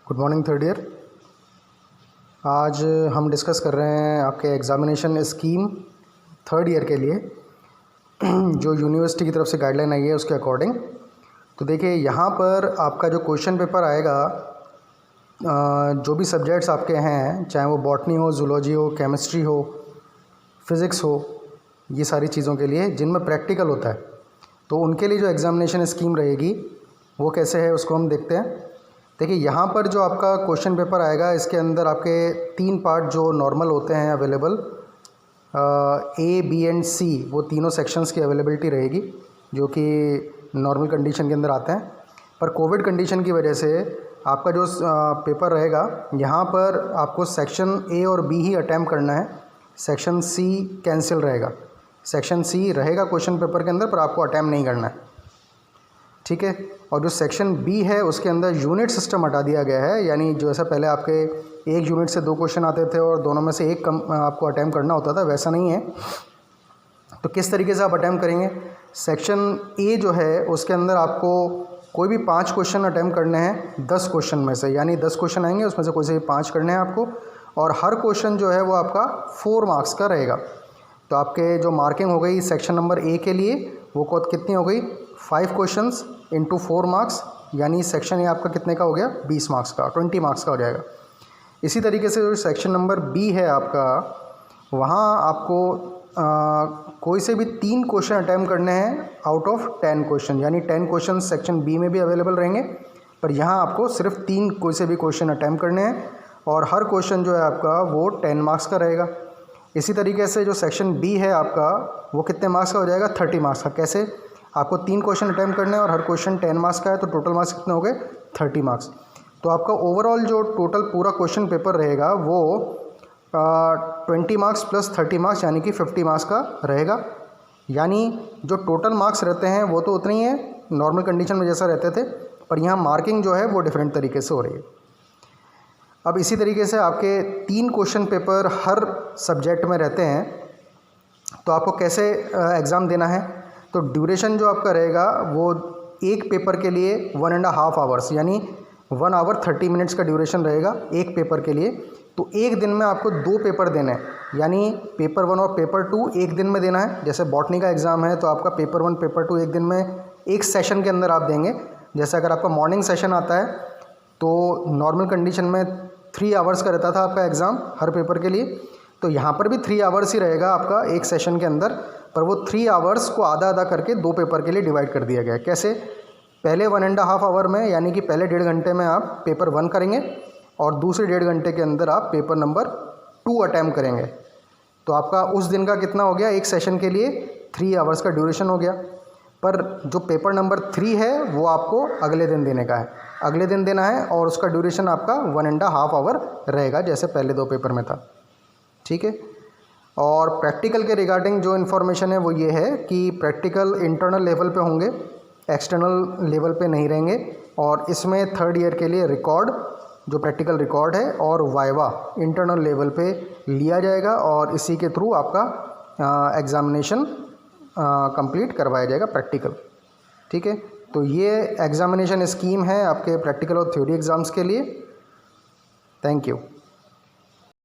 Good morning third year. आज हम discuss कर रहे हैं आपके एग्ज़ामिनेशन स्कीम थर्ड ईयर के लिए जो यूनिवर्सिटी की तरफ से गाइडलाइन आई है उसके अकॉर्डिंग। तो देखिए यहाँ पर आपका जो क्वेश्चन पेपर आएगा, जो भी सब्जेक्ट्स आपके हैं, चाहे वो बॉटनी हो, जूलॉजी हो, केमिस्ट्री हो, फिज़िक्स हो, ये सारी चीज़ों के लिए जिनमें प्रैक्टिकल होता है, तो उनके लिए जो एग्ज़ामिनेशन स्कीम रहेगी वो कैसे है उसको हम देखते हैं। देखिए यहाँ पर जो आपका क्वेश्चन पेपर आएगा, इसके अंदर आपके 3 पार्ट जो नॉर्मल होते हैं अवेलेबल, ए, बी एंड सी, वो तीनों सेक्शंस की अवेलेबिलिटी रहेगी जो कि नॉर्मल कंडीशन के अंदर आते हैं। पर कोविड कंडीशन की वजह से आपका जो पेपर रहेगा, यहाँ पर आपको सेक्शन ए और बी ही अटैम्प्ट करना है, सेक्शन सी कैंसिल रहेगा। सेक्शन सी रहेगा क्वेश्चन पेपर के अंदर पर आपको अटैम्प्ट नहीं करना है, ठीक है। और जो सेक्शन बी है उसके अंदर यूनिट सिस्टम हटा दिया गया है, यानी जो ऐसा पहले आपके एक यूनिट से 2 क्वेश्चन आते थे और दोनों में से एक कम आपको अटैम्प्ट करना होता था, वैसा नहीं है। तो किस तरीके से आप अटैम्प्ट करेंगे? सेक्शन ए जो है उसके अंदर आपको कोई भी 5 क्वेश्चन अटैम्प्ट करने हैं 10 क्वेश्चन में से, यानी 10 क्वेश्चन आएंगे उसमें से कोई से भी 5 करने हैं आपको, और हर क्वेश्चन जो है वो आपका 4 मार्क्स का रहेगा। तो आपके जो मार्किंग हो गई सेक्शन नंबर ए के लिए वो कितनी हो गई? 5 क्वेश्चंस इंटू 4 मार्क्स, यानी सेक्शन ए आपका कितने का हो गया? 20 मार्क्स का, 20 मार्क्स का हो जाएगा। इसी तरीके से जो सेक्शन नंबर बी है आपका, वहाँ आपको कोई से भी 3 क्वेश्चन अटैम्प्ट करने हैं आउट ऑफ 10 क्वेश्चन, यानी 10 क्वेश्चन सेक्शन बी में भी अवेलेबल रहेंगे, पर यहाँ आपको सिर्फ 3 कोई से भी क्वेश्चन अटैम्प्ट करने हैं और हर क्वेश्चन जो है आपका वो 10 मार्क्स का रहेगा। इसी तरीके से जो सेक्शन बी है आपका, वो कितने मार्क्स का हो जाएगा? 30 मार्क्स का। कैसे? आपको 3 क्वेश्चन अटैम्प्ट करने हैं और हर क्वेश्चन 10 मार्क्स का है, तो टोटल मार्क्स कितने हो गए? 30 मार्क्स। तो आपका ओवरऑल जो टोटल पूरा क्वेश्चन पेपर रहेगा वो 20 मार्क्स प्लस 30 मार्क्स, यानी कि 50 मार्क्स का रहेगा। यानी जो टोटल मार्क्स रहते हैं वो तो उतने ही हैं नॉर्मल कंडीशन में जैसा रहते थे, पर यहाँ मार्किंग जो है वो डिफरेंट तरीके से हो रही है। अब इसी तरीके से आपके 3 क्वेश्चन पेपर हर सब्जेक्ट में रहते हैं, तो आपको कैसे एग्ज़ाम देना है? तो ड्यूरेशन जो आपका रहेगा वो एक पेपर के लिए 1.5 आवर्स, यानी 1 आवर 30 मिनट्स का ड्यूरेशन रहेगा एक पेपर के लिए। तो एक दिन में आपको 2 पेपर देने हैं, यानी पेपर 1 और पेपर 2 एक दिन में देना है। जैसे बॉटनी का एग्ज़ाम है तो आपका पेपर 1 पेपर 2 एक दिन में एक सेशन के अंदर आप देंगे। जैसे अगर आपका मॉर्निंग सेशन आता है तो नॉर्मल कंडीशन में 3 आवर्स का रहता था आपका एग्ज़ाम हर पेपर के लिए, तो यहाँ पर भी 3 आवर्स ही रहेगा आपका एक सेशन के अंदर, पर वो 3 आवर्स को आधा आधा करके 2 पेपर के लिए डिवाइड कर दिया गया है। कैसे? पहले 1.5 आवर में, यानी कि पहले 1.5 घंटे में आप पेपर 1 करेंगे और दूसरे 1.5 घंटे के अंदर आप पेपर नंबर 2 अटैम्प्ट करेंगे। तो आपका उस दिन का कितना हो गया? एक सेशन के लिए 3 आवर्स का ड्यूरेशन हो गया। पर जो पेपर नंबर 3 है वो आपको अगले दिन देने का है, अगले दिन देना है, और उसका ड्यूरेशन आपका 1.5 आवर रहेगा जैसे पहले 2 पेपर में था, ठीक है। और प्रैक्टिकल के रिगार्डिंग जो इन्फॉर्मेशन है वो ये है कि प्रैक्टिकल इंटरनल लेवल पे होंगे, एक्सटर्नल लेवल पे नहीं रहेंगे। और इसमें थर्ड ईयर के लिए रिकॉर्ड, जो प्रैक्टिकल रिकॉर्ड है, और वाइवा इंटरनल लेवल पे लिया जाएगा और इसी के थ्रू आपका एग्ज़ामिनेशन कंप्लीट करवाया जाएगा प्रैक्टिकल, ठीक है। तो ये एग्ज़ामिनेशन स्कीम है आपके प्रैक्टिकल और थ्योरी एग्ज़ाम्स के लिए। Thank you.